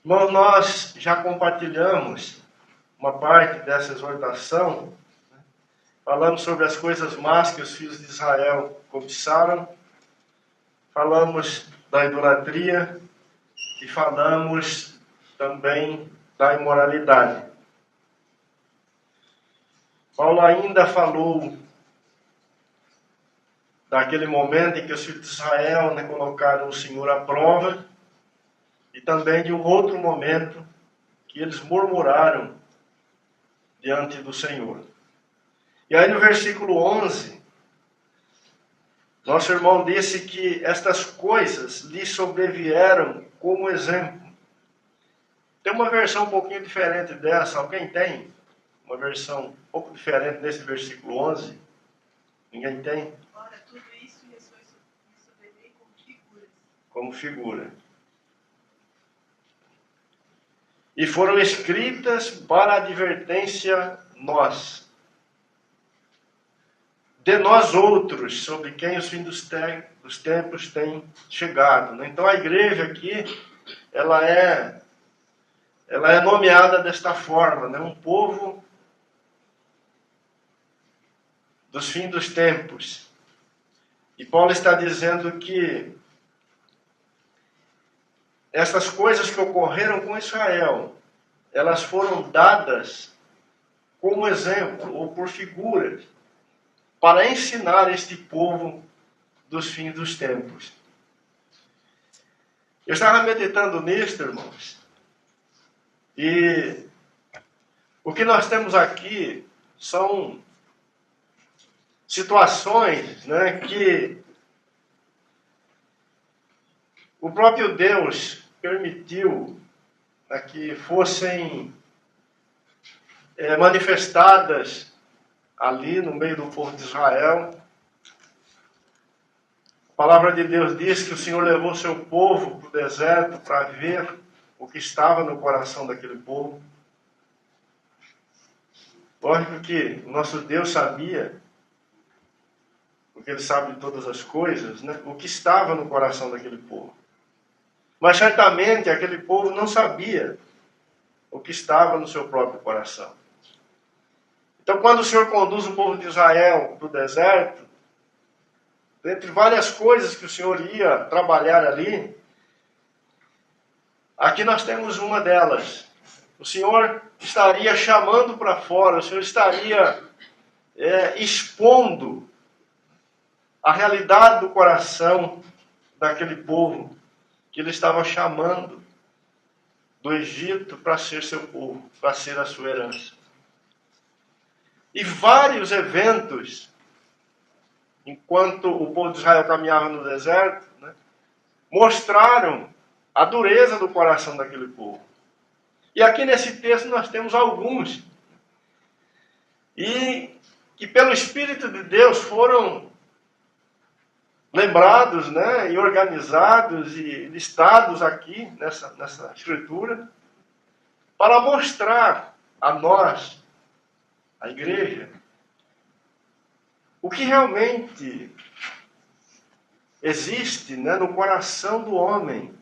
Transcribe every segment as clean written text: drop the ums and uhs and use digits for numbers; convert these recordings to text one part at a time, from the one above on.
Irmão, nós já compartilhamos uma parte dessa exortação. Falamos sobre as coisas más que os filhos de Israel cobiçaram. Falamos da idolatria e falamos também da imoralidade. Paulo ainda falou daquele momento em que os filhos de Israel colocaram o Senhor à prova, e também de um outro momento que eles murmuraram diante do Senhor. E aí no versículo 11, nosso irmão disse que estas coisas lhe sobrevieram como exemplo. Tem uma versão um pouquinho diferente dessa. Alguém tem uma versão um pouco diferente desse versículo 11? Ninguém tem? Ora, tudo isso lhe sobreveio como figuras. Como figura. E foram escritas para advertência de nós outros, sobre quem os fins dos tempos têm chegado. Então a igreja aqui, ela é nomeada desta forma, um povo dos fins dos tempos. E Paulo está dizendo que essas coisas que ocorreram com Israel, elas foram dadas como exemplo ou por figuras para ensinar este povo dos fins dos tempos. Eu estava meditando nisto, irmãos, e o que nós temos aqui são situações que o próprio Deus permitiu que fossem manifestadas ali no meio do povo de Israel. A palavra de Deus diz que o Senhor levou seu povo para o deserto para ver o que estava no coração daquele povo. Lógico que o nosso Deus sabia, porque Ele sabe de todas as coisas, o que estava no coração daquele povo. Mas certamente aquele povo não sabia o que estava no seu próprio coração. Então, quando o Senhor conduz o povo de Israel para o deserto, dentre várias coisas que o Senhor ia trabalhar ali, aqui nós temos uma delas. O Senhor estaria chamando para fora, o Senhor estaria expondo a realidade do coração daquele povo que Ele estava chamando do Egito para ser seu povo, para ser a sua herança. E vários eventos, enquanto o povo de Israel caminhava no deserto, mostraram a dureza do coração daquele povo. E aqui nesse texto nós temos alguns. E que pelo Espírito de Deus foram lembrados, e organizados e listados aqui nessa escritura, para mostrar a nós, a igreja, o que realmente existe no coração do homem,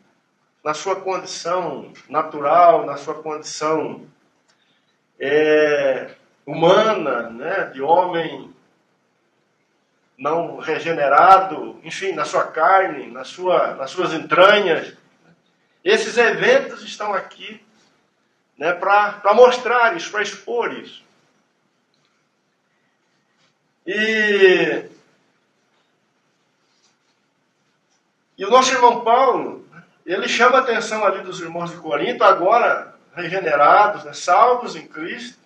na sua condição natural, na sua condição humana, de homem não regenerado, enfim, na sua carne, nas suas entranhas. Esses eventos estão aqui para mostrar isso, para expor isso. E o nosso irmão Paulo, ele chama a atenção ali dos irmãos de Corinto, agora regenerados, salvos em Cristo,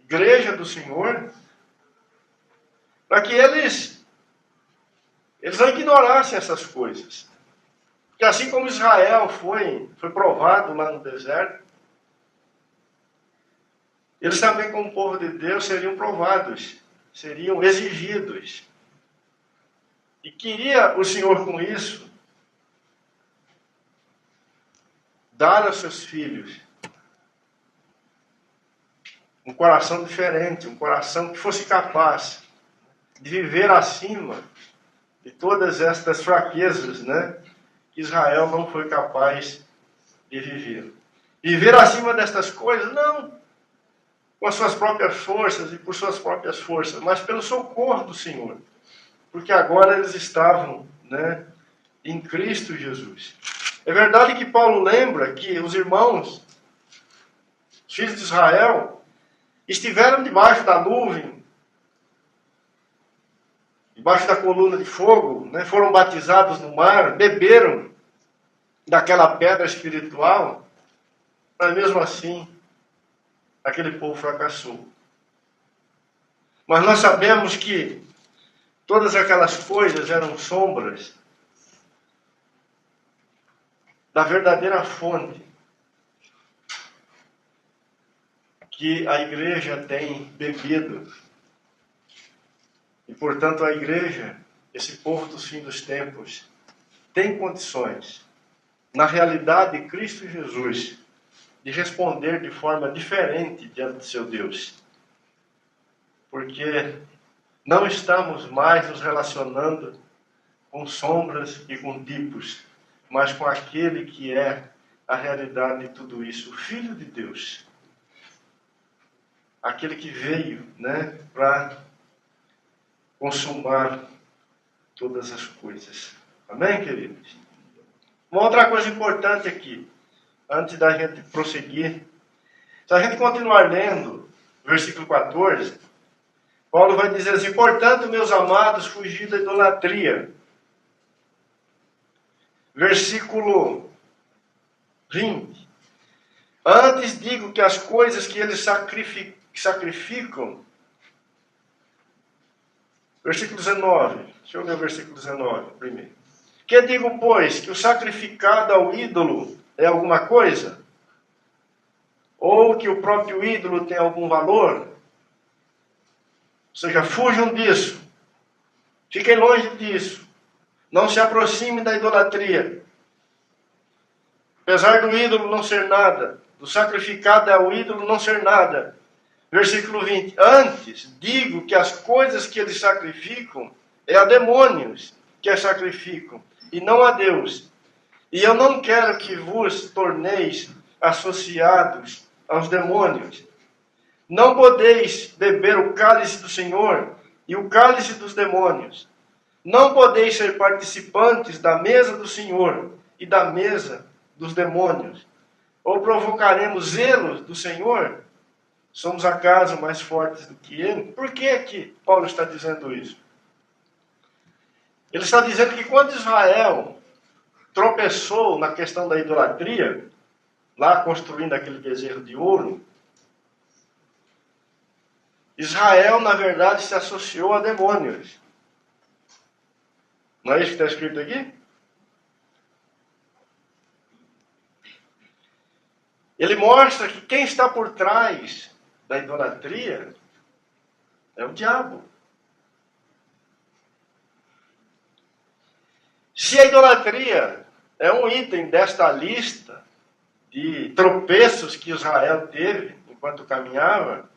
igreja do Senhor, para que eles não ignorassem essas coisas. Porque assim como Israel foi provado lá no deserto, eles também, como povo de Deus, seriam provados, seriam exigidos. E queria o Senhor com isso dar aos seus filhos um coração diferente, um coração que fosse capaz de viver acima de todas estas fraquezas, que Israel não foi capaz de viver. Viver acima destas coisas, não com as suas próprias forças e por suas próprias forças, mas pelo socorro do Senhor. Porque agora eles estavam, em Cristo Jesus. É verdade que Paulo lembra que os irmãos, os filhos de Israel, estiveram debaixo da nuvem, debaixo da coluna de fogo, foram batizados no mar, beberam daquela pedra espiritual, mas mesmo assim, aquele povo fracassou. Mas nós sabemos que todas aquelas coisas eram sombras da verdadeira fonte que a igreja tem bebido. E, portanto, a igreja, esse povo dos fins dos tempos, tem condições, na realidade de Cristo Jesus, de responder de forma diferente diante de seu Deus. Porque não estamos mais nos relacionando com sombras e com tipos, mas com aquele que é a realidade de tudo isso, o Filho de Deus. Aquele que veio, para consumar todas as coisas. Amém, queridos? Uma outra coisa importante aqui, antes da gente prosseguir, se a gente continuar lendo, versículo 14, Paulo vai dizer assim: portanto, meus amados, fugir da idolatria. Versículo 20. Antes digo que as coisas que eles sacrificam. Versículo 19. Deixa eu ler o versículo 19 primeiro. Que digo, pois, que o sacrificado ao ídolo é alguma coisa? Ou que o próprio ídolo tem algum valor? Ou seja, fujam disso. Fiquem longe disso. Não se aproxime da idolatria. Apesar do ídolo não ser nada, do sacrificado ao ídolo não ser nada. Versículo 20. Antes, digo que as coisas que eles sacrificam é a demônios que as sacrificam, e não a Deus. E eu não quero que vos torneis associados aos demônios. Não podeis beber o cálice do Senhor e o cálice dos demônios. Não podeis ser participantes da mesa do Senhor e da mesa dos demônios. Ou provocaremos zelos do Senhor? Somos acaso mais fortes do que Ele? Por que que Paulo está dizendo isso? Ele está dizendo que quando Israel tropeçou na questão da idolatria, lá construindo aquele bezerro de ouro, Israel, na verdade, se associou a demônios. Não é isso que está escrito aqui? Ele mostra que quem está por trás da idolatria é o diabo. Se a idolatria é um item desta lista de tropeços que Israel teve enquanto caminhava,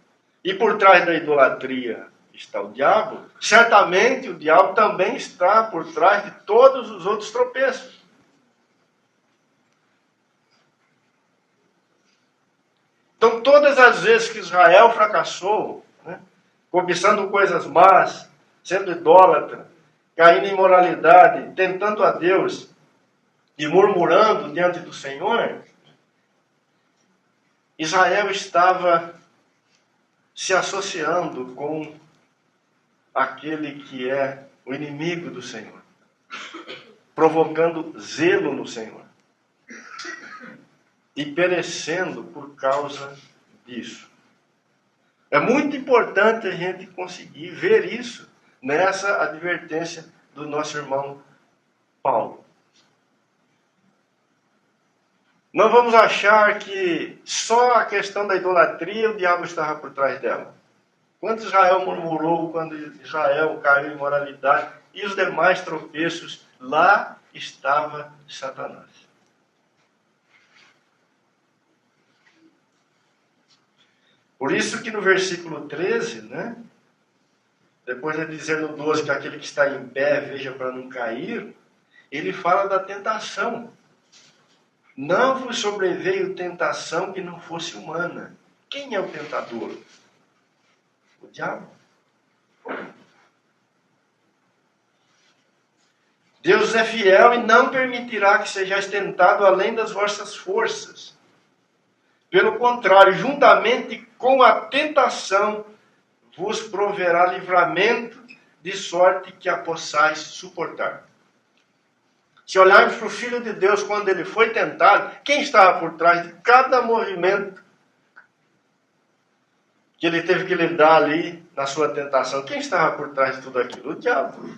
e por trás da idolatria está o diabo, certamente o diabo também está por trás de todos os outros tropeços. Então, todas as vezes que Israel fracassou, cobiçando coisas más, sendo idólatra, caindo em imoralidade, tentando a Deus e murmurando diante do Senhor, Israel estava se associando com aquele que é o inimigo do Senhor, provocando zelo no Senhor e perecendo por causa disso. É muito importante a gente conseguir ver isso nessa advertência do nosso irmão Paulo. Não vamos achar que só a questão da idolatria o diabo estava por trás dela. Quando Israel murmurou, quando Israel caiu em imoralidade e os demais tropeços, lá estava Satanás. Por isso que no versículo 13, depois de dizer no 12 que aquele que está em pé veja para não cair, ele fala da tentação. não vos sobreveio tentação que não fosse humana. Quem é o tentador? O diabo. Deus é fiel e não permitirá que sejais tentado além das vossas forças. Pelo contrário, juntamente com a tentação, vos proverá livramento, de sorte que a possais suportar. Se olharmos para o Filho de Deus, quando ele foi tentado, quem estava por trás de cada movimento que ele teve que lidar ali na sua tentação? Quem estava por trás de tudo aquilo? O diabo.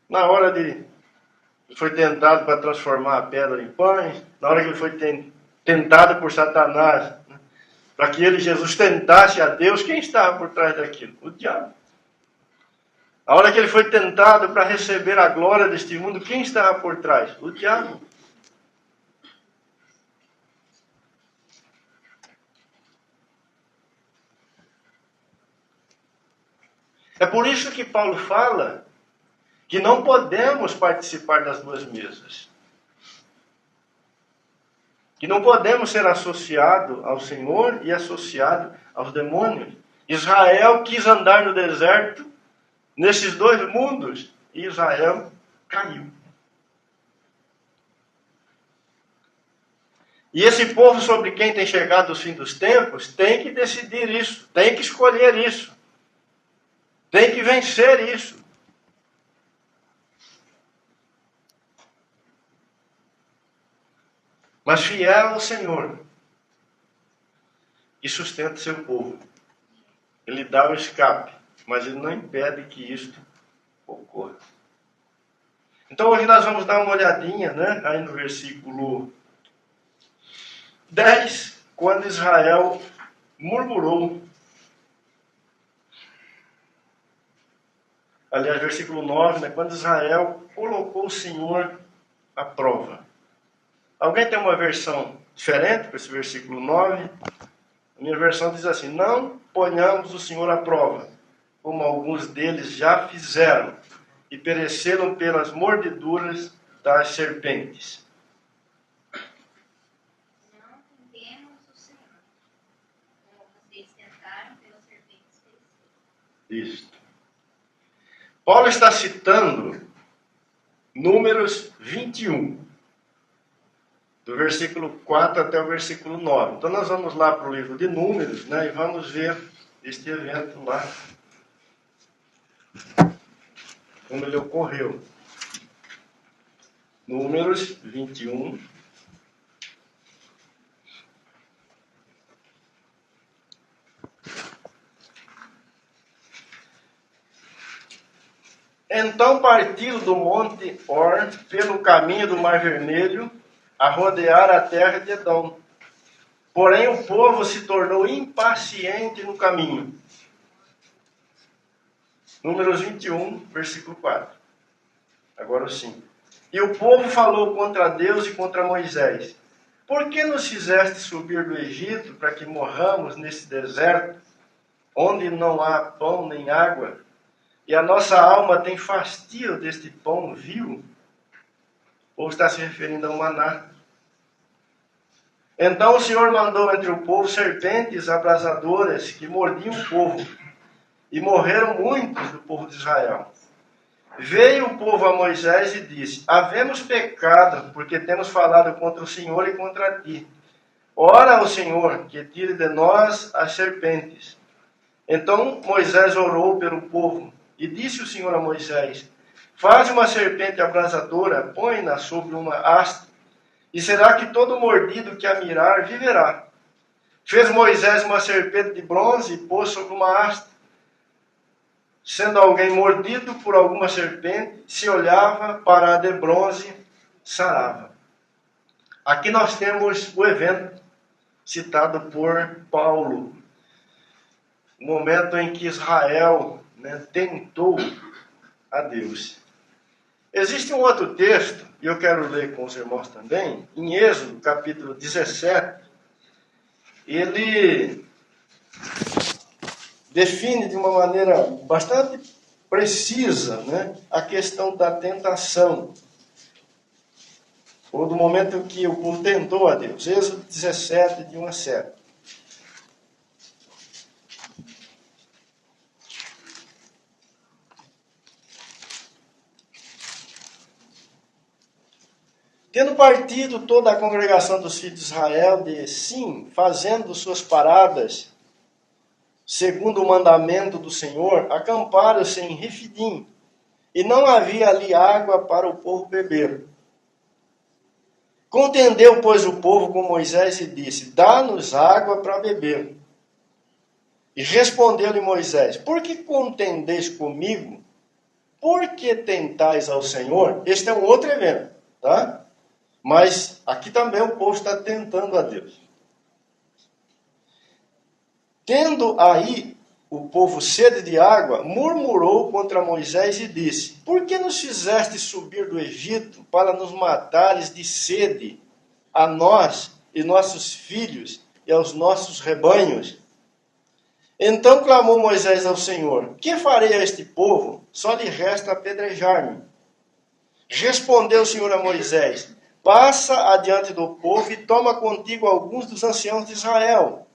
Na hora de foi tentado para transformar a pedra em pães, na hora que ele foi tentado por Satanás, né, para que ele, Jesus, tentasse a Deus, quem estava por trás daquilo? O diabo. A hora que ele foi tentado para receber a glória deste mundo, quem estava por trás? O diabo. É por isso que Paulo fala que não podemos participar das duas mesas. Que não podemos ser associado ao Senhor e associado aos demônios. Israel quis andar no deserto, nesses dois mundos, e Israel caiu. E esse povo sobre quem tem chegado o fim dos tempos tem que decidir isso, tem que escolher isso, tem que vencer isso. Mas fiel ao Senhor, que sustenta seu povo. Ele dá o escape, mas ele não impede que isto ocorra. Então hoje nós vamos dar uma olhadinha, né, aí no versículo 10, quando Israel murmurou. Aliás, versículo 9, né, quando Israel colocou o Senhor à prova. Alguém tem uma versão diferente para esse versículo 9? A minha versão diz assim: não ponhamos o Senhor à prova, como alguns deles já fizeram, e pereceram pelas mordeduras das serpentes. Não tentemos o Senhor, como vocês tentaram pelas serpentes pereceram. Isso. Paulo está citando Números 21. Do versículo 4 até o versículo 9. Então nós vamos lá para o livro de Números, né, e vamos ver este evento lá, como ele ocorreu. Números 21. Então partiram do monte Or pelo caminho do Mar Vermelho, a rodear a terra de Edom. Porém o povo se tornou impaciente no caminho. Números 21, versículo 4. Agora sim. E o povo falou contra Deus e contra Moisés: por que nos fizeste subir do Egito para que morramos nesse deserto, onde não há pão nem água, e a nossa alma tem fastio deste pão vil? Ou está se referindo ao maná? Então o Senhor mandou entre o povo serpentes abrasadoras que mordiam o povo, e morreram muitos do povo de Israel. Veio o povo a Moisés e disse: havemos pecado, porque temos falado contra o Senhor e contra ti. Ora ao Senhor, que tire de nós as serpentes. Então Moisés orou pelo povo, e disse o Senhor a Moisés: faz uma serpente abrasadora, põe-na sobre uma haste, e será que todo mordido que a mirar viverá. Fez Moisés uma serpente de bronze e pôs sobre uma haste. Sendo alguém mordido por alguma serpente, se olhava para a de bronze, sarava. Aqui nós temos o evento citado por Paulo. O momento em que Israel, né, tentou a Deus. Existe um outro texto, e eu quero ler com os irmãos também, em Êxodo, capítulo 17, ele define de uma maneira bastante precisa, né, a questão da tentação. ou do momento em que o povo tentou a Deus. Êxodo 17, de 1 a 7. Tendo partido toda a congregação dos filhos de Israel de Sim, fazendo suas paradas, segundo o mandamento do Senhor, acamparam-se em Refidim, e não havia ali água para o povo beber. Contendeu, pois, o povo com Moisés e disse: dá-nos água para beber. E respondeu-lhe Moisés: por que contendeis comigo? Por que tentais ao Senhor? Este é um outro evento, tá? Mas aqui também o povo está tentando a Deus. Tendo aí o povo sede de água, murmurou contra Moisés e disse: por que nos fizeste subir do Egito para nos matares de sede, a nós e nossos filhos e aos nossos rebanhos? Então clamou Moisés ao Senhor: que farei a este povo? Só lhe resta apedrejar-me. Respondeu o Senhor a Moisés: passa adiante do povo e toma contigo alguns dos anciãos de Israel.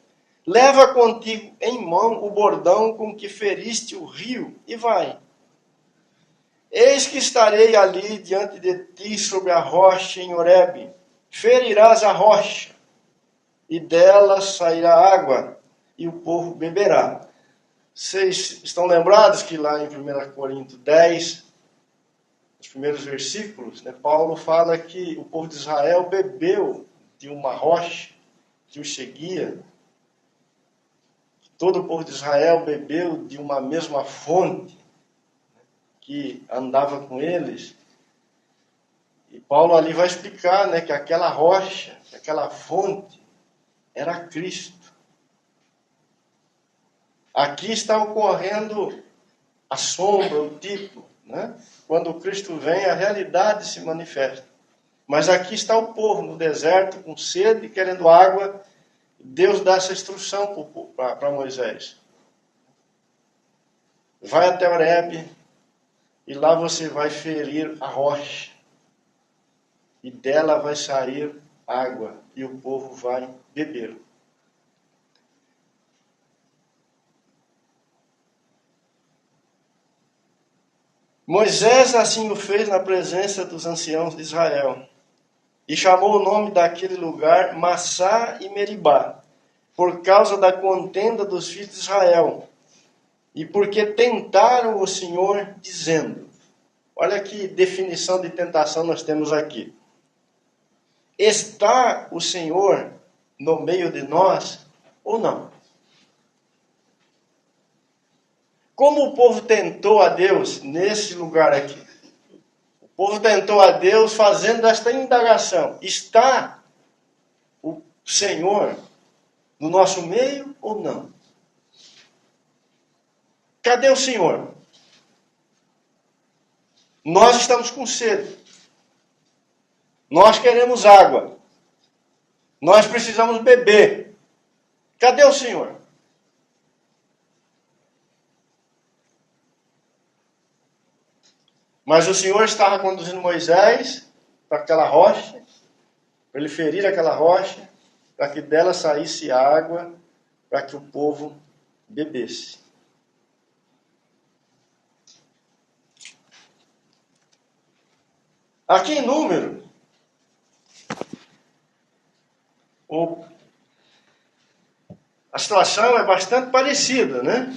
Leva contigo em mão o bordão com que feriste o rio e vai. Eis que estarei ali diante de ti sobre a rocha em Horebe. Ferirás a rocha, e dela sairá água, e o povo beberá. Vocês estão lembrados que lá em 1 Coríntios 10, nos primeiros versículos, né, Paulo fala que o povo de Israel bebeu de uma rocha que os seguia. Todo o povo de Israel bebeu de uma mesma fonte que andava com eles. E Paulo ali vai explicar, né, que aquela rocha, que aquela fonte, era Cristo. Aqui está ocorrendo a sombra, o tipo, né? Quando Cristo vem, a realidade se manifesta. Mas aqui está o povo no deserto, com sede, querendo água. Deus dá essa instrução para Moisés. Vai até Horebe, e lá você vai ferir a rocha. E dela vai sair água, e o povo vai beber. Moisés assim o fez na presença dos anciãos de Israel. E chamou o nome daquele lugar Massá e Meribá, por causa da contenda dos filhos de Israel. E porque tentaram o Senhor, dizendo: olha que definição de tentação nós temos aqui. Está o Senhor no meio de nós ou não? Como o povo tentou a Deus nesse lugar aqui? O povo tentou a Deus fazendo esta indagação: está o Senhor no nosso meio ou não? Cadê o Senhor? Nós estamos com sede. Nós queremos água. Nós precisamos beber. Cadê o Senhor? Mas o Senhor estava conduzindo Moisés para aquela rocha, para ele ferir aquela rocha, para que dela saísse água, para que o povo bebesse. Aqui em Número, a situação é bastante parecida, né?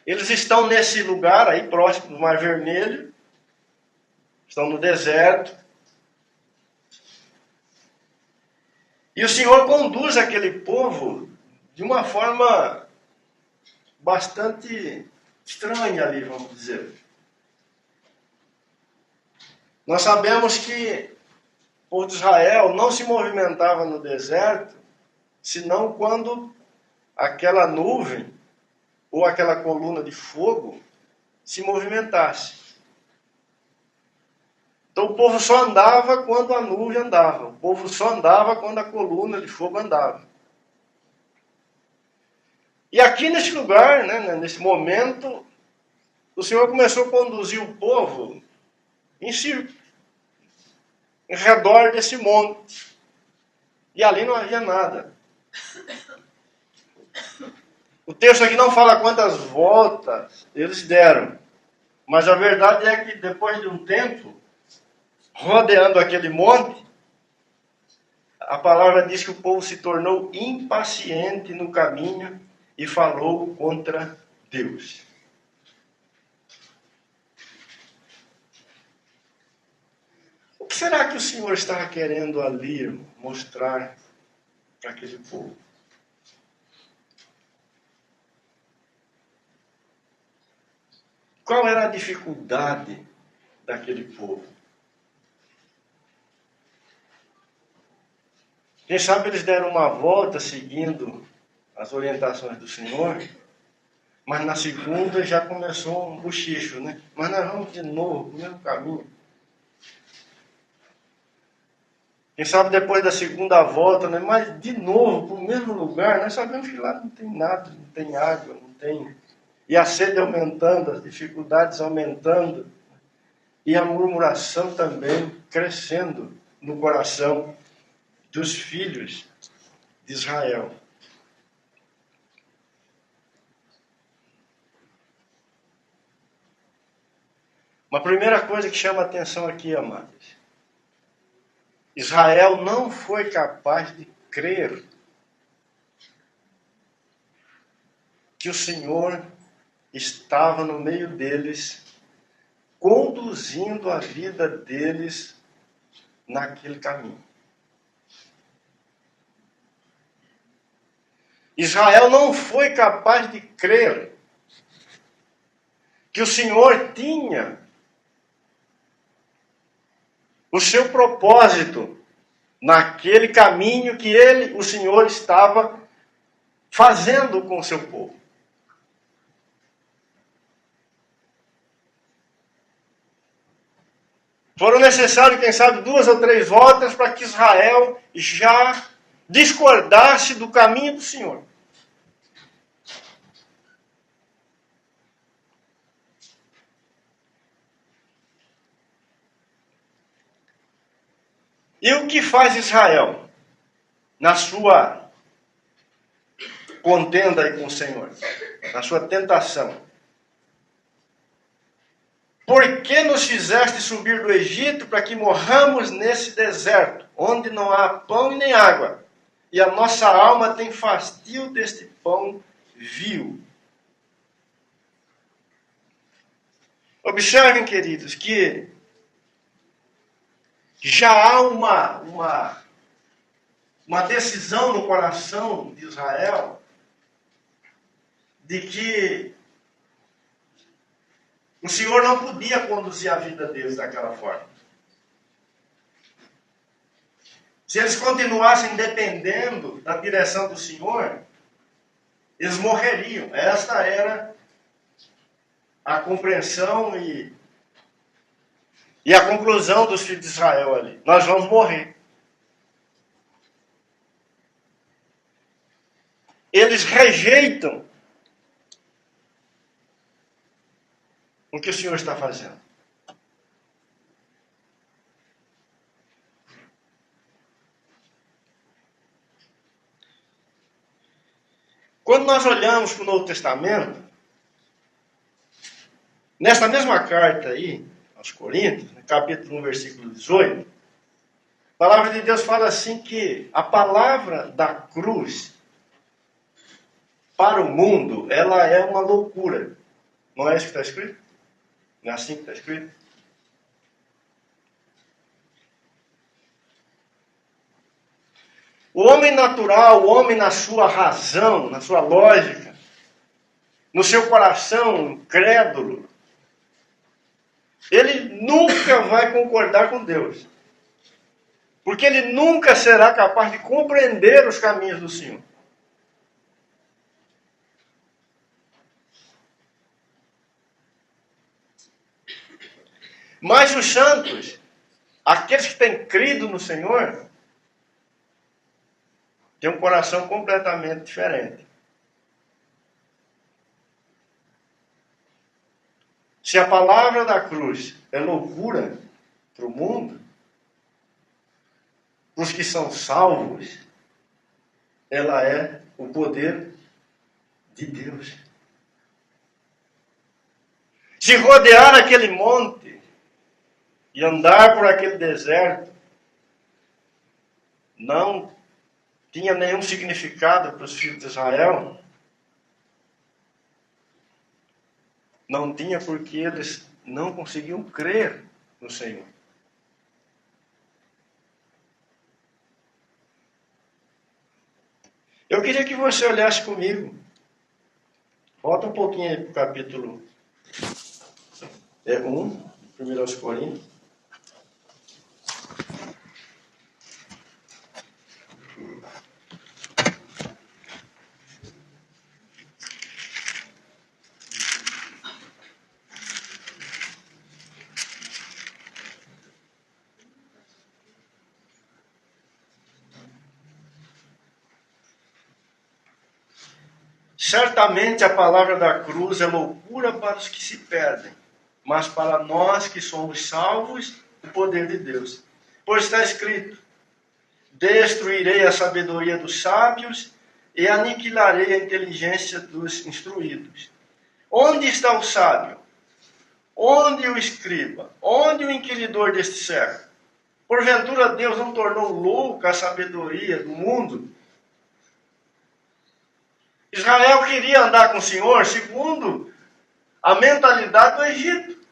Eles estão nesse lugar aí, próximo do Mar Vermelho, estão no deserto. E o Senhor conduz aquele povo de uma forma bastante estranha ali, vamos dizer. Nós sabemos que o povo de Israel não se movimentava no deserto, senão quando aquela nuvem ou aquela coluna de fogo se movimentasse. Então o povo só andava quando a nuvem andava. O povo só andava quando a coluna de fogo andava. E aqui nesse lugar, né, nesse momento, o Senhor começou a conduzir o povo em círculo. em redor desse monte. E ali não havia nada. O texto aqui não fala quantas voltas eles deram. Mas a verdade é que depois de um tempo, rodeando aquele monte, a palavra diz que o povo se tornou impaciente no caminho e falou contra Deus. O que será que o Senhor estava querendo ali mostrar para aquele povo? Qual era a dificuldade daquele povo? Quem sabe eles deram uma volta seguindo as orientações do Senhor, mas na segunda já começou um bochicho, né? Mas nós vamos de novo para o mesmo caminho. Quem sabe depois da segunda volta, né? Mas de novo para o mesmo lugar, nós sabemos que lá não tem nada, não tem água, não tem. E a sede aumentando, as dificuldades aumentando, e a murmuração também crescendo no coração dos filhos de Israel. Uma primeira coisa que chama a atenção aqui, amados. Israel não foi capaz de crer que o Senhor estava no meio deles, conduzindo a vida deles naquele caminho. Israel não foi capaz de crer que o Senhor tinha o seu propósito naquele caminho que o Senhor estava fazendo com o seu povo. Foram necessárias, quem sabe, 2 ou 3 voltas para que Israel já discordasse do caminho do Senhor. E o que faz Israel na sua contenda aí com o Senhor, na sua tentação? Por que nos fizeste subir do Egito para que morramos nesse deserto, onde não há pão e nem água? E a nossa alma tem fastio deste pão vil. Observem, queridos, que já há uma decisão no coração de Israel de que o Senhor não podia conduzir a vida deles daquela forma. Se eles continuassem dependendo da direção do Senhor, eles morreriam. Esta era a compreensão e a conclusão dos filhos de Israel ali. Nós vamos morrer. Eles rejeitam o que o Senhor está fazendo. Quando nós olhamos para o Novo Testamento, nesta mesma carta aí, aos Coríntios, no capítulo 1, versículo 18, a palavra de Deus fala assim que a palavra da cruz para o mundo, ela é uma loucura. Não é isso que está escrito? Não é assim que está escrito? O homem natural, o homem na sua razão, na sua lógica, no seu coração incrédulo, ele nunca vai concordar com Deus. Porque ele nunca será capaz de compreender os caminhos do Senhor. Mas os santos, aqueles que têm crido no Senhor, têm um coração completamente diferente. Se a palavra da cruz é loucura para o mundo, os que são salvos, ela é o poder de Deus. Se rodear aquele monte e andar por aquele deserto não tinha nenhum significado para os filhos de Israel, não tinha porque eles não conseguiam crer no Senhor. Eu queria que você olhasse comigo. Volta um pouquinho aí para o capítulo 1, 1 Coríntios. Certamente a palavra da cruz é loucura para os que se perdem, mas para nós que somos salvos, o poder de Deus. Pois está escrito: destruirei a sabedoria dos sábios e aniquilarei a inteligência dos instruídos. Onde está o sábio? Onde o escriba? Onde o inquiridor deste século? Porventura Deus não tornou louca a sabedoria do mundo? Israel queria andar com o Senhor segundo a mentalidade do Egito.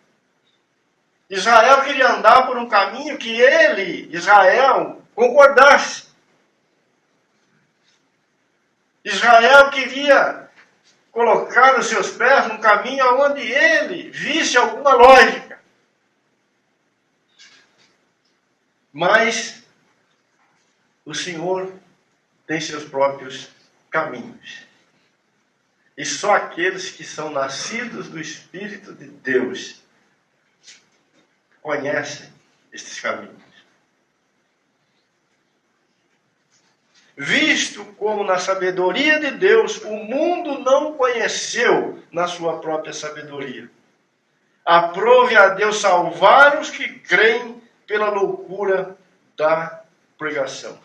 Israel queria andar por um caminho que ele, Israel, concordasse. Israel queria colocar os seus pés num caminho onde ele visse alguma lógica. Mas o Senhor tem seus próprios caminhos. E só aqueles que são nascidos do Espírito de Deus conhecem estes caminhos. Visto como na sabedoria de Deus o mundo não conheceu na sua própria sabedoria, aprove a Deus salvar os que creem pela loucura da pregação.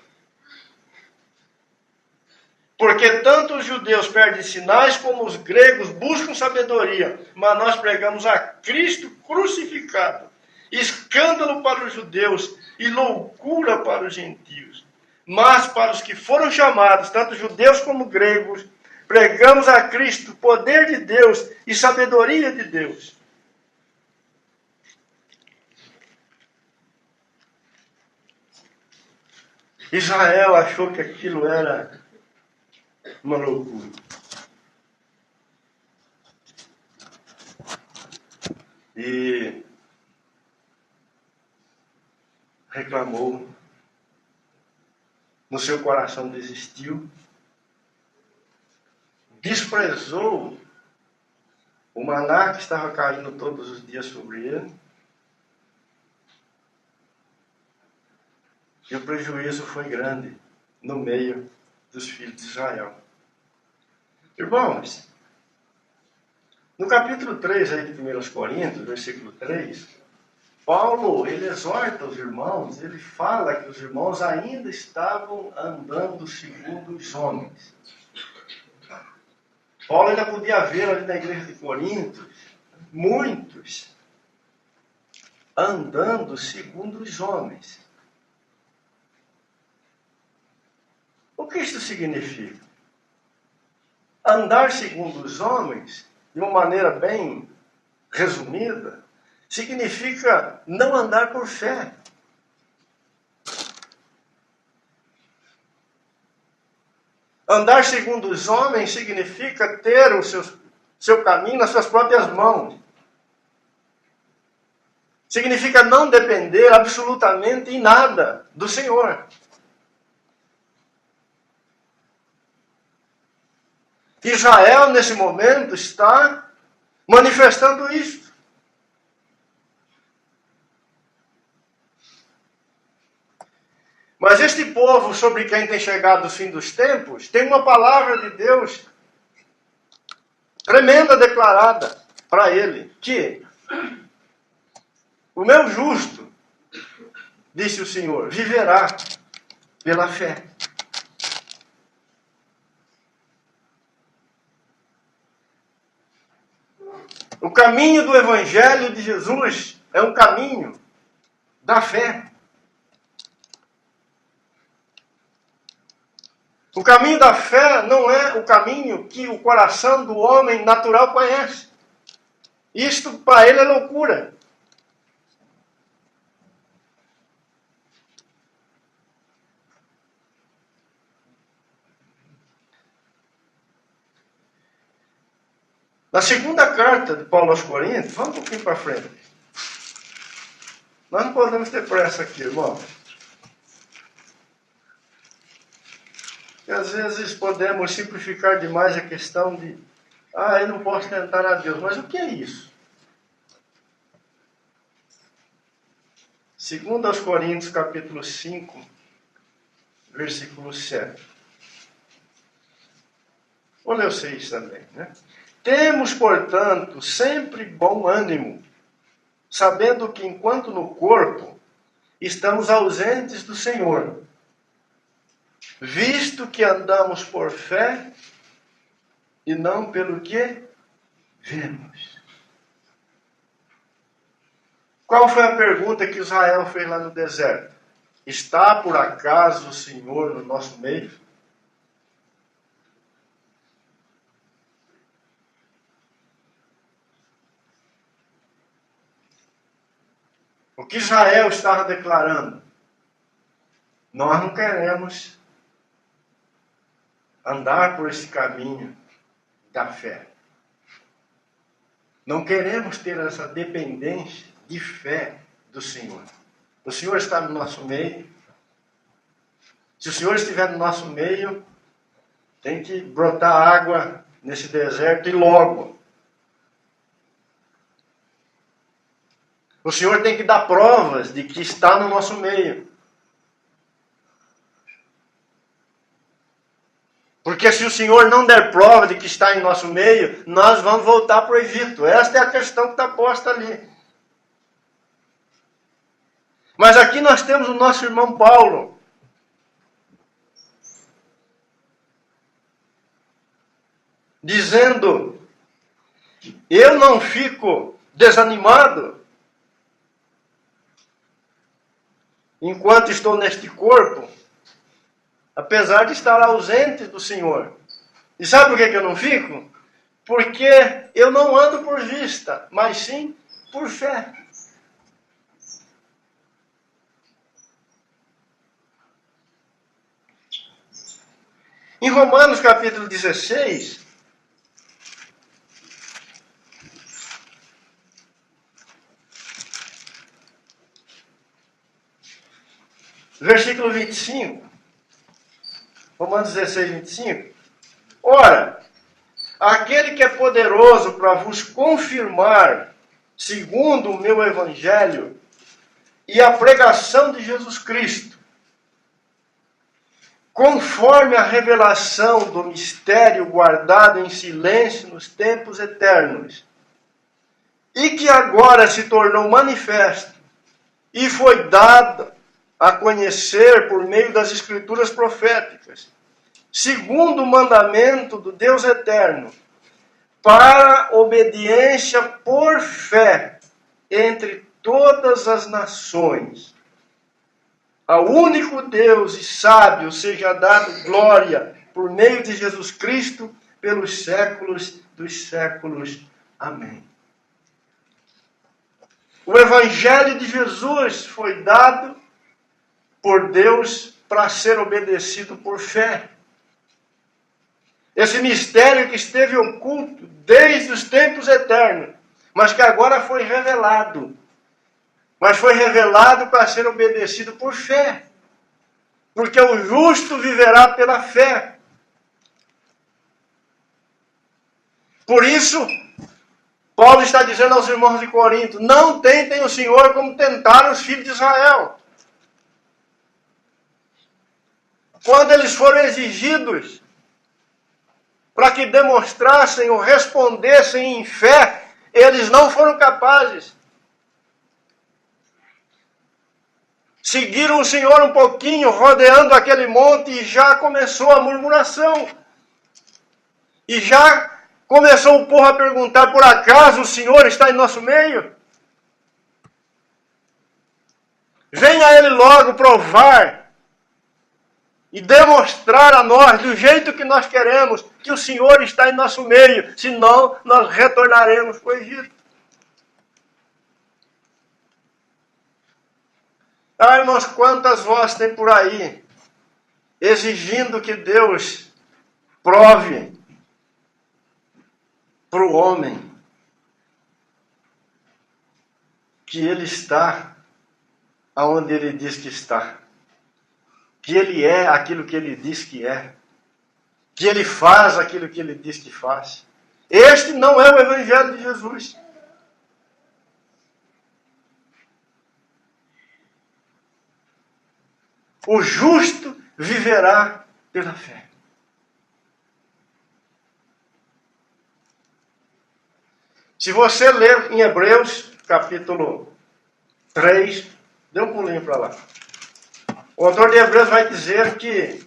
Porque tanto os judeus perdem sinais como os gregos buscam sabedoria, mas nós pregamos a Cristo crucificado, escândalo para os judeus e loucura para os gentios. Mas para os que foram chamados, tanto judeus como gregos, pregamos a Cristo, poder de Deus e sabedoria de Deus. Israel achou que aquilo era uma loucura. E reclamou. No seu coração desistiu. Desprezou o maná que estava caindo todos os dias sobre ele. E o prejuízo foi grande no meio dos filhos de Israel. Irmãos, no capítulo 3 aí de 1 Coríntios, versículo 3, Paulo, ele exorta os irmãos, ele fala que os irmãos ainda estavam andando segundo os homens. Paulo ainda podia ver ali na igreja de Corinto muitos andando segundo os homens. O que isso significa? Andar segundo os homens, de uma maneira bem resumida, significa não andar por fé. Andar segundo os homens significa ter o seu caminho nas suas próprias mãos. Significa não depender absolutamente em nada do Senhor. Israel, nesse momento, está manifestando isso. Mas este povo, sobre quem tem chegado o fim dos tempos, tem uma palavra de Deus tremenda declarada para ele, que o meu justo, disse o Senhor, viverá pela fé. O caminho do Evangelho de Jesus é um caminho da fé. O caminho da fé não é o caminho que o coração do homem natural conhece. Isto para ele é loucura. Na segunda carta de Paulo aos Coríntios, vamos um pouquinho para frente. Nós não podemos ter pressa aqui, irmão. E às vezes podemos simplificar demais a questão de eu não posso tentar a Deus. Mas o que é isso? Segundo aos Coríntios, capítulo 5, versículo 7. Vou ler o 6 também, né? Temos, portanto, sempre bom ânimo, sabendo que enquanto no corpo estamos ausentes do Senhor, visto que andamos por fé e não pelo que vemos. Qual foi a pergunta que Israel fez lá no deserto? Está por acaso o Senhor no nosso meio? O que Israel estava declarando? Nós não queremos andar por esse caminho da fé. Não queremos ter essa dependência de fé do Senhor. O Senhor está no nosso meio. Se o Senhor estiver no nosso meio, tem que brotar água nesse deserto e logo. O Senhor tem que dar provas de que está no nosso meio. Porque se o Senhor não der prova de que está em nosso meio, nós vamos voltar para o Egito. Esta é a questão que está posta ali. Mas aqui nós temos o nosso irmão Paulo. Dizendo, eu não fico desanimado enquanto estou neste corpo, apesar de estar ausente do Senhor. E sabe por que eu não fico? Porque eu não ando por vista, mas sim por fé. Em Romanos capítulo 16, versículo 25, Romanos 16, 25. Ora, aquele que é poderoso para vos confirmar, segundo o meu evangelho, e a pregação de Jesus Cristo, conforme a revelação do mistério guardado em silêncio nos tempos eternos, e que agora se tornou manifesto, e foi dado a conhecer por meio das escrituras proféticas, segundo o mandamento do Deus eterno, para obediência por fé entre todas as nações. Ao único Deus e sábio seja dado glória por meio de Jesus Cristo pelos séculos dos séculos. Amém. O Evangelho de Jesus foi dado por Deus para ser obedecido por fé. Esse mistério que esteve oculto desde os tempos eternos, mas que agora foi revelado. Mas foi revelado para ser obedecido por fé. Porque o justo viverá pela fé. Por isso, Paulo está dizendo aos irmãos de Corinto, não tentem o Senhor como tentaram os filhos de Israel. Quando eles foram exigidos para que demonstrassem ou respondessem em fé, eles não foram capazes. Seguiram o Senhor um pouquinho, rodeando aquele monte, e já começou a murmuração. E já começou o povo a perguntar, por acaso o Senhor está em nosso meio? Venha Ele logo provar e demonstrar a nós, do jeito que nós queremos, que o Senhor está em nosso meio. Senão, nós retornaremos para o Egito. Ah, irmãos, quantas vozes tem por aí exigindo que Deus prove para o homem que Ele está aonde Ele diz que está, que Ele é aquilo que Ele diz que é, que Ele faz aquilo que Ele diz que faz. Este não é o Evangelho de Jesus. O justo viverá pela fé. Se você ler em Hebreus, capítulo 3, dê um pulinho para lá. O autor de Hebreus vai dizer que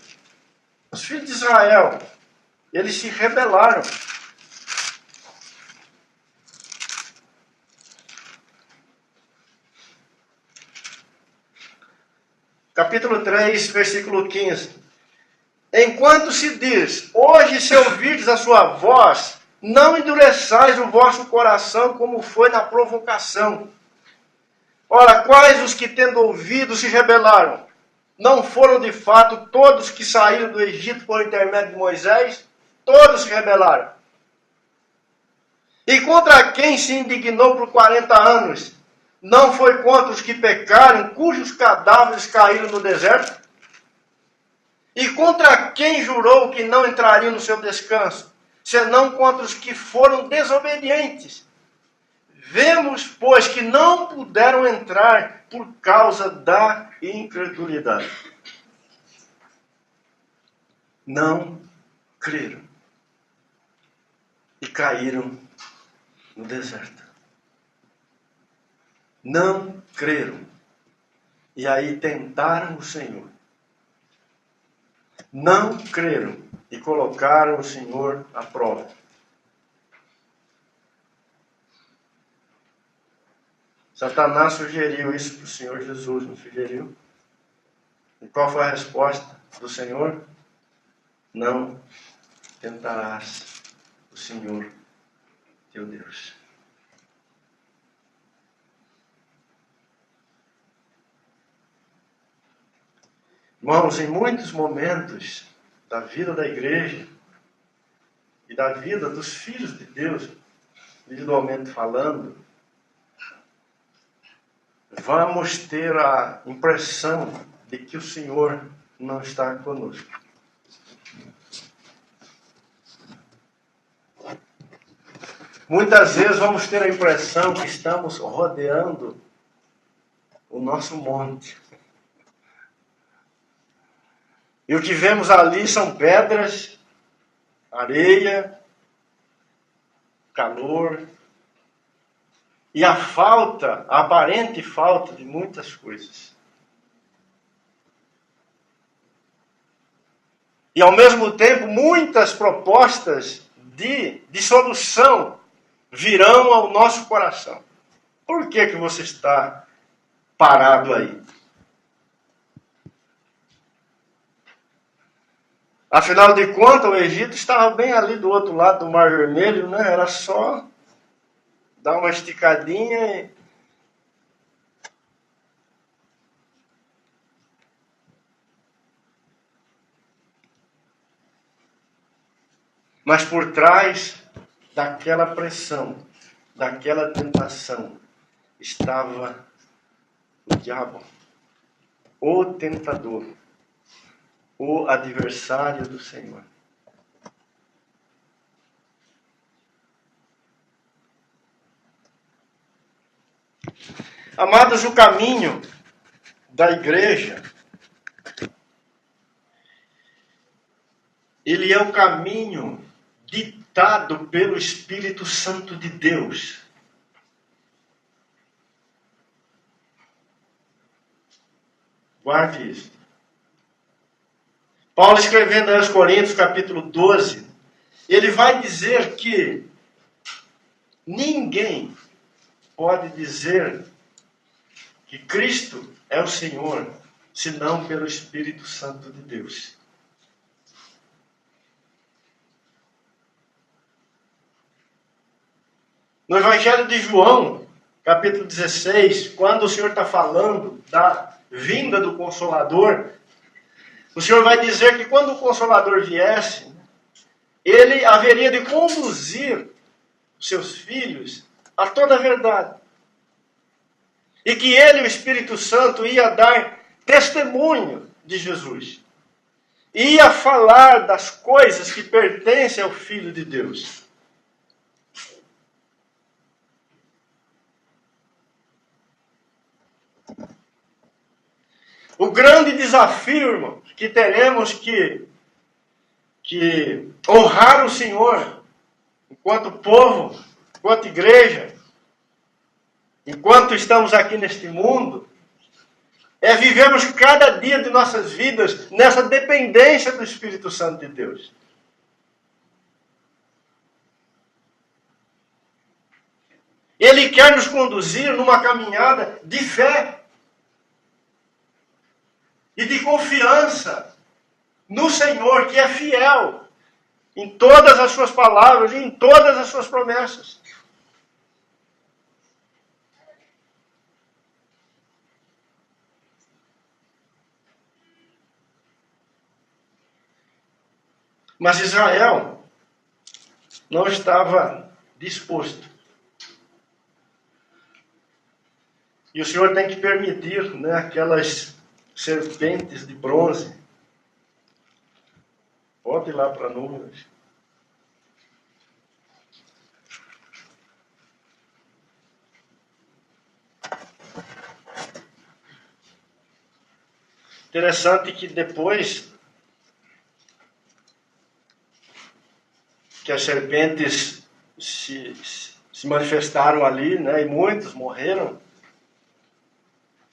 os filhos de Israel, eles se rebelaram. Capítulo 3, versículo 15. Enquanto se diz, hoje se ouvirdes a sua voz, não endureçais o vosso coração como foi na provocação. Ora, quais os que tendo ouvido se rebelaram? Não foram de fato todos que saíram do Egito por intermédio de Moisés? Todos se rebelaram. E contra quem se indignou por 40 anos? Não foi contra os que pecaram, cujos cadáveres caíram no deserto? E contra quem jurou que não entraria no seu descanso, senão contra os que foram desobedientes? Vemos, pois, que não puderam entrar por causa da incredulidade. Não creram. E caíram no deserto. Não creram. E aí tentaram o Senhor. Não creram e colocaram o Senhor à prova. Satanás sugeriu isso para o Senhor Jesus, não sugeriu? E qual foi a resposta do Senhor? Não tentarás o Senhor teu Deus. Irmãos, em muitos momentos da vida da igreja e da vida dos filhos de Deus, individualmente falando, vamos ter a impressão de que o Senhor não está conosco. Muitas vezes vamos ter a impressão que estamos rodeando o nosso monte. E o que vemos ali são pedras, areia, calor e a aparente falta de muitas coisas. E ao mesmo tempo, muitas propostas de solução virão ao nosso coração. Por que você está parado aí? Afinal de contas, o Egito estava bem ali do outro lado do Mar Vermelho, né? Era só dar uma esticadinha e... Mas por trás daquela pressão, daquela tentação, estava o diabo, o tentador, o adversário do Senhor. Amados, o caminho da igreja, ele é o caminho ditado pelo Espírito Santo de Deus. Guarde isso. Paulo, escrevendo aos Coríntios, capítulo 12, ele vai dizer que ninguém pode dizer que Cristo é o Senhor, senão pelo Espírito Santo de Deus. No Evangelho de João, capítulo 16, quando o Senhor está falando da vinda do Consolador, o Senhor vai dizer que quando o Consolador viesse, ele haveria de conduzir os seus filhos a toda a verdade. E que ele, o Espírito Santo, ia dar testemunho de Jesus. Ia falar das coisas que pertencem ao Filho de Deus. O grande desafio, irmão, que teremos que honrar o Senhor, enquanto povo, enquanto igreja, enquanto estamos aqui neste mundo, é vivermos cada dia de nossas vidas nessa dependência do Espírito Santo de Deus. Ele quer nos conduzir numa caminhada de fé e de confiança no Senhor, que é fiel em todas as suas palavras e em todas as suas promessas. Mas Israel não estava disposto. E o Senhor tem que permitir, né, aquelas serpentes de bronze. Pode ir lá para Números. Interessante que depois que as serpentes se manifestaram ali, né, e muitos morreram,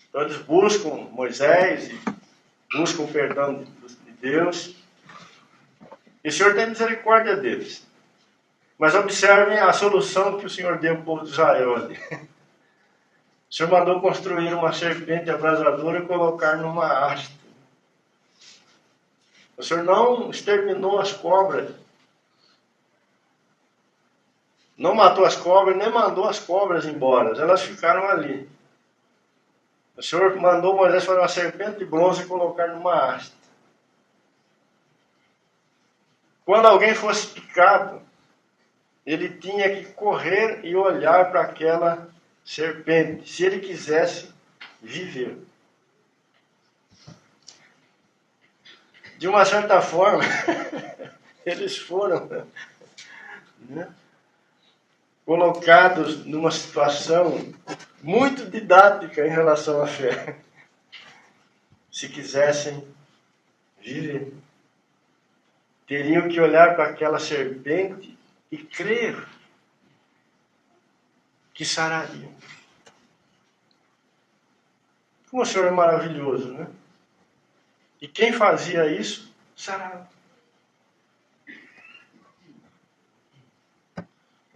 então eles buscam Moisés e buscam o perdão de Deus. E o Senhor tem misericórdia deles. Mas observem a solução que o Senhor deu para o povo de Israel ali. O Senhor mandou construir uma serpente abrasadora e colocar numa haste. O Senhor não exterminou as cobras. Não matou as cobras, nem mandou as cobras embora. Elas ficaram ali. O Senhor mandou Moisés fazer uma serpente de bronze e colocar numa haste. Quando alguém fosse picado, ele tinha que correr e olhar para aquela serpente, se ele quisesse viver. De uma certa forma, eles foram, né, colocados numa situação muito didática em relação à fé. Se quisessem viver, teriam que olhar para aquela serpente e crer que sarariam. Como o Senhor é maravilhoso, né? E quem fazia isso, sarava.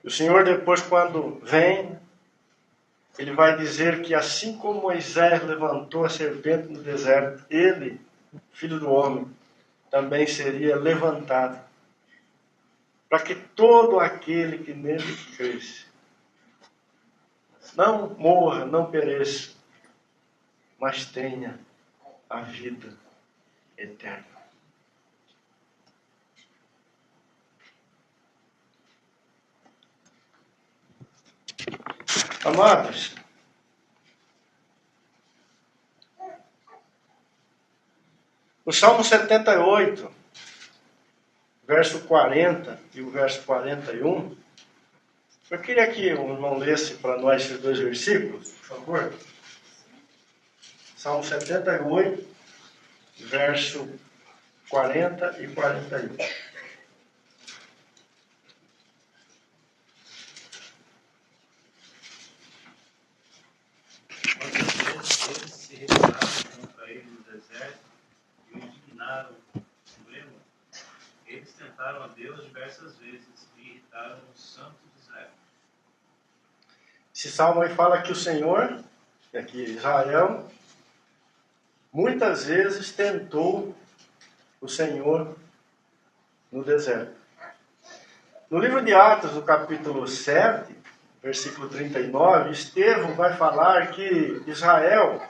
O Senhor depois, quando vem, ele vai dizer que assim como Moisés levantou a serpente no deserto, ele, filho do homem, também seria levantado, para que todo aquele que nele cresce não morra, não pereça, mas tenha a vida eterna. Amados, o Salmo 78, verso 40 e o verso 41, eu queria que o irmão lesse para nós esses dois versículos, por favor. Salmo 78, verso 40 e 41. Eles se rebelaram contra ele mataram a Deus diversas vezes e irritaram os santos de Israel. Esse salmo aí fala que o Senhor, que aqui Israel, muitas vezes tentou o Senhor no deserto. No livro de Atos, no capítulo 7, versículo 39, Estevão vai falar que Israel,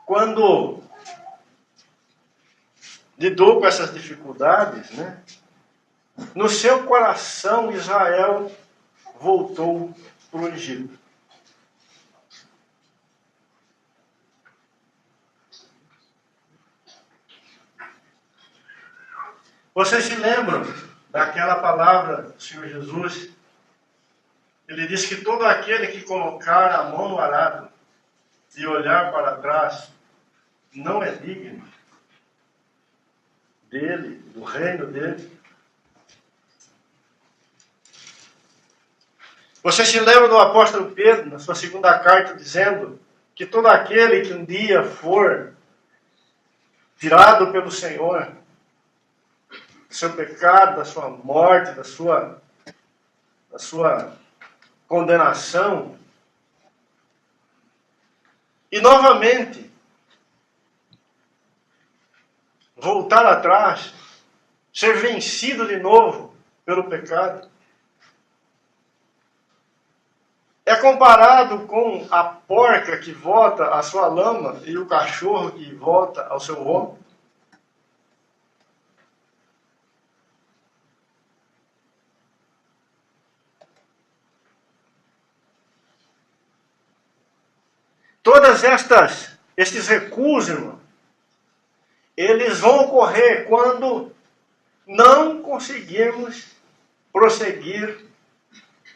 quando lidou com essas dificuldades, né, no seu coração Israel voltou para o Egito. Vocês se lembram daquela palavra do Senhor Jesus? Ele diz que todo aquele que colocar a mão no arado e olhar para trás não é digno dele, do reino dele. Vocês se lembram do apóstolo Pedro, na sua segunda carta, dizendo que todo aquele que um dia for tirado pelo Senhor, do seu pecado, da sua morte, da sua condenação, e novamente voltar atrás, ser vencido de novo pelo pecado, é comparado com a porca que volta à sua lama e o cachorro que volta ao seu vômito. Todas estes recuos, irmão, eles vão ocorrer quando não conseguirmos prosseguir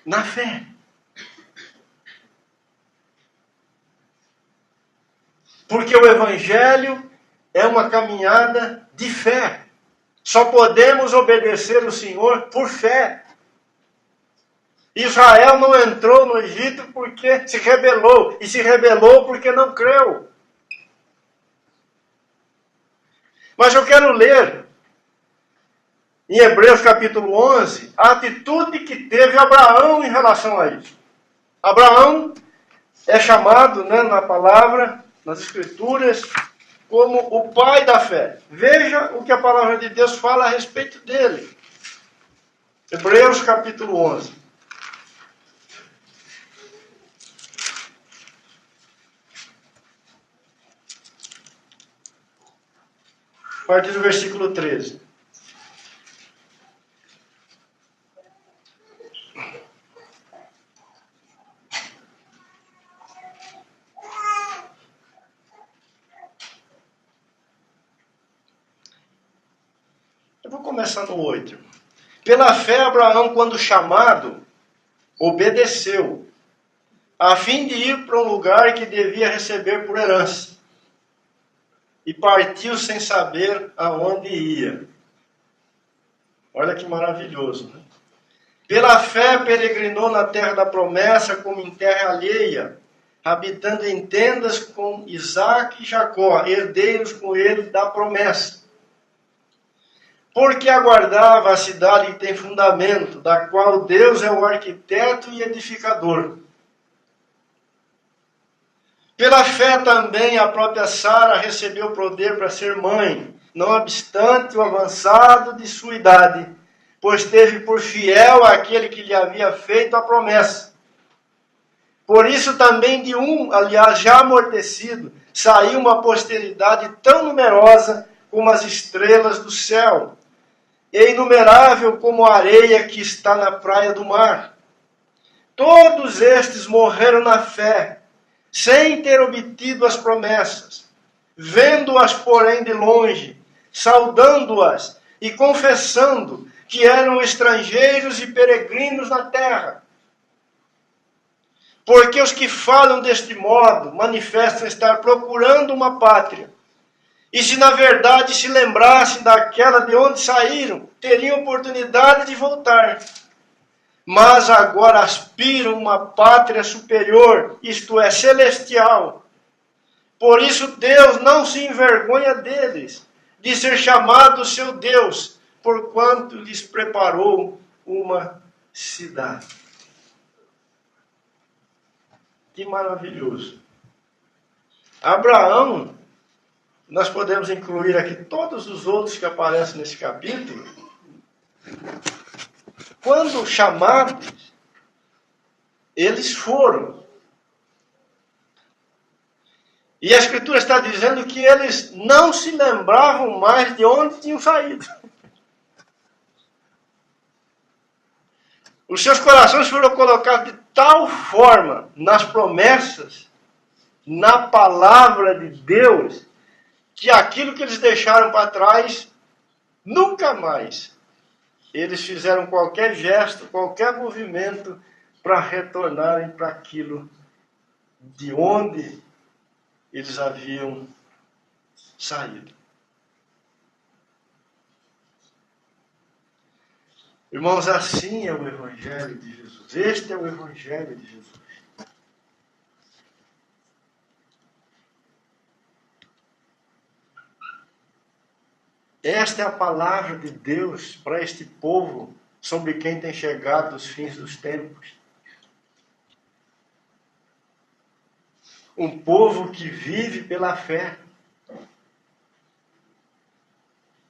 na fé. Porque o Evangelho é uma caminhada de fé. Só podemos obedecer o Senhor por fé. Israel não entrou no Egito porque se rebelou. E se rebelou porque não creu. Mas eu quero ler, em Hebreus capítulo 11, a atitude que teve Abraão em relação a isso. Abraão é chamado, né, na palavra, nas Escrituras, como o pai da fé. Veja o que a palavra de Deus fala a respeito dele. Hebreus capítulo 11. A partir do versículo 13. Eu vou começar no 8. Pela fé, Abraão, quando chamado, obedeceu, a fim de ir para um lugar que devia receber por herança. E partiu sem saber aonde ia. Olha que maravilhoso, né? Pela fé peregrinou na terra da promessa como em terra alheia, habitando em tendas com Isaque e Jacó, herdeiros com ele da promessa. Porque aguardava a cidade que tem fundamento, da qual Deus é o arquiteto e edificador. Pela fé também a própria Sara recebeu poder para ser mãe, não obstante o avançado de sua idade, pois teve por fiel aquele que lhe havia feito a promessa. Por isso também de um, aliás, já amortecido, saiu uma posteridade tão numerosa como as estrelas do céu, e inumerável como a areia que está na praia do mar. Todos estes morreram na fé, sem ter obtido as promessas, vendo-as, porém, de longe, saudando-as e confessando que eram estrangeiros e peregrinos na terra. Porque os que falam deste modo manifestam estar procurando uma pátria. E se na verdade se lembrassem daquela de onde saíram, teriam oportunidade de voltar. Mas agora aspiram uma pátria superior, isto é, celestial. Por isso Deus não se envergonha deles, de ser chamado seu Deus, porquanto lhes preparou uma cidade. Que maravilhoso. Abraão, nós podemos incluir aqui todos os outros que aparecem nesse capítulo. Quando chamados, eles foram. E a Escritura está dizendo que eles não se lembravam mais de onde tinham saído. Os seus corações foram colocados de tal forma nas promessas, na palavra de Deus, que aquilo que eles deixaram para trás, nunca mais eles fizeram qualquer gesto, qualquer movimento para retornarem para aquilo de onde eles haviam saído. Irmãos, assim é o Evangelho de Jesus. Este é o Evangelho de Jesus. Esta é a palavra de Deus para este povo sobre quem tem chegado os fins dos tempos. Um povo que vive pela fé.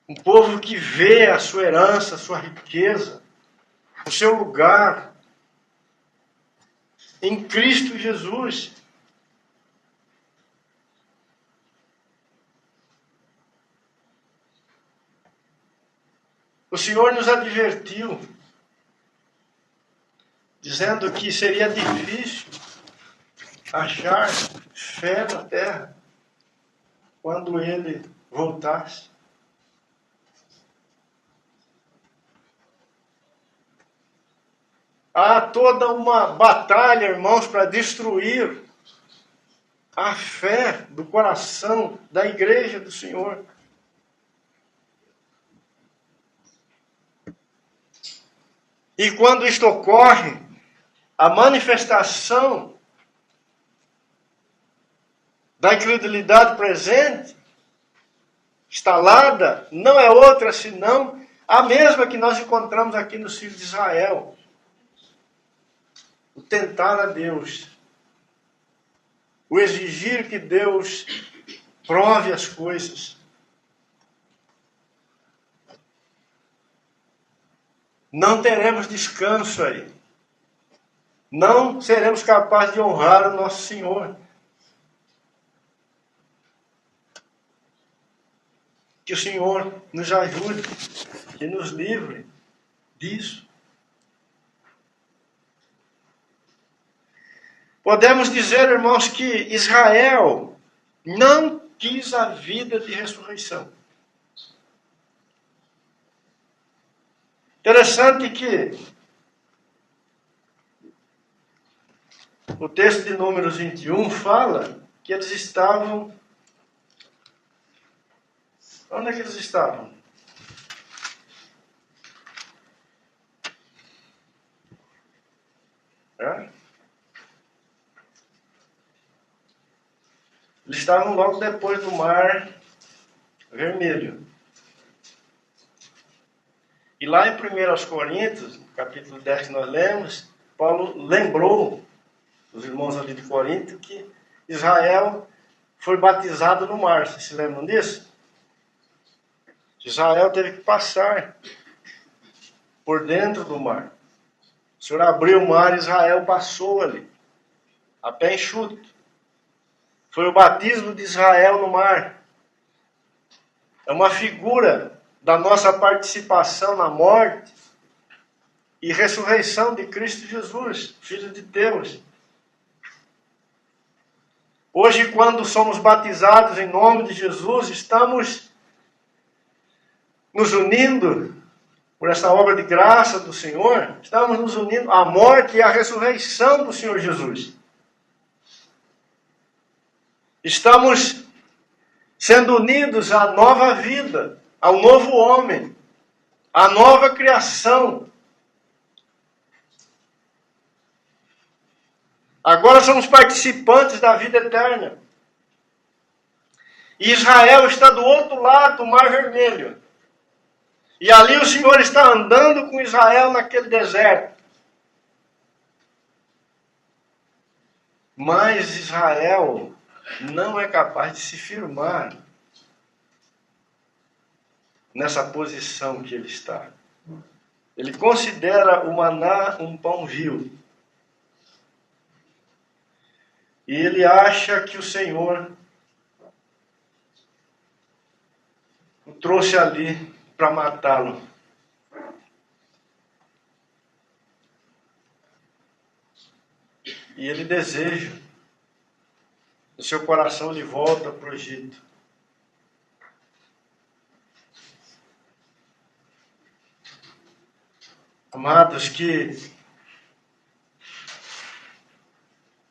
Um povo que vê a sua herança, a sua riqueza, o seu lugar em Cristo Jesus. O Senhor nos advertiu, dizendo que seria difícil achar fé na terra quando Ele voltasse. Há toda uma batalha, irmãos, para destruir a fé do coração da igreja do Senhor. E quando isto ocorre, a manifestação da incredulidade presente, instalada, não é outra senão a mesma que nós encontramos aqui nos filhos de Israel. O tentar a Deus, o exigir que Deus prove as coisas. Não teremos descanso aí. Não seremos capazes de honrar o nosso Senhor. Que o Senhor nos ajude, que nos livre disso. Podemos dizer, irmãos, que Israel não quis a vida de ressurreição. Interessante que o texto de Números 21 fala que eles estavam... Onde é que eles estavam? Eles estavam logo depois do Mar Vermelho. E lá em 1 Coríntios, capítulo 10 que nós lemos, Paulo lembrou os irmãos ali de Corinto que Israel foi batizado no mar. Vocês se lembram disso? Israel teve que passar por dentro do mar. O Senhor abriu o mar e Israel passou ali, a pé enxuto. Foi o batismo de Israel no mar. É uma figura da nossa participação na morte e ressurreição de Cristo Jesus, Filho de Deus. Hoje, quando somos batizados em nome de Jesus, estamos nos unindo por essa obra de graça do Senhor, estamos nos unindo à morte e à ressurreição do Senhor Jesus. Estamos sendo unidos à nova vida, ao novo homem, à nova criação. Agora somos participantes da vida eterna. E Israel está do outro lado do Mar Vermelho. E ali o Senhor está andando com Israel naquele deserto. Mas Israel não é capaz de se firmar nessa posição que ele está. Ele considera o maná um pão vil. E ele acha que o Senhor o trouxe ali para matá-lo. E ele deseja o seu coração de volta para o Egito. Amados, que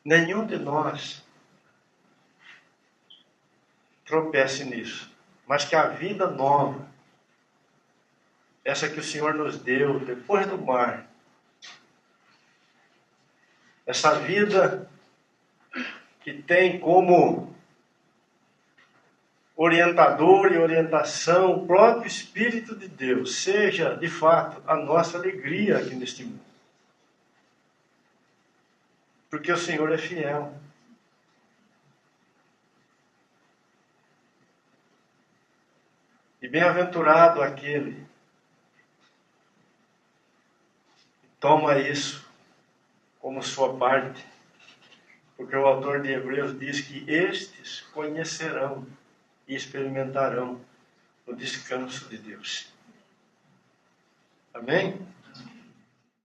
nenhum de nós tropece nisso, mas que a vida nova, essa que o Senhor nos deu depois do mar, essa vida que tem como orientador e orientação o próprio Espírito de Deus, seja de fato a nossa alegria aqui neste mundo. Porque o Senhor é fiel. E bem-aventurado aquele que toma isso como sua parte. Porque o autor de Hebreus diz que estes conhecerão e experimentarão o descanso de Deus. Amém?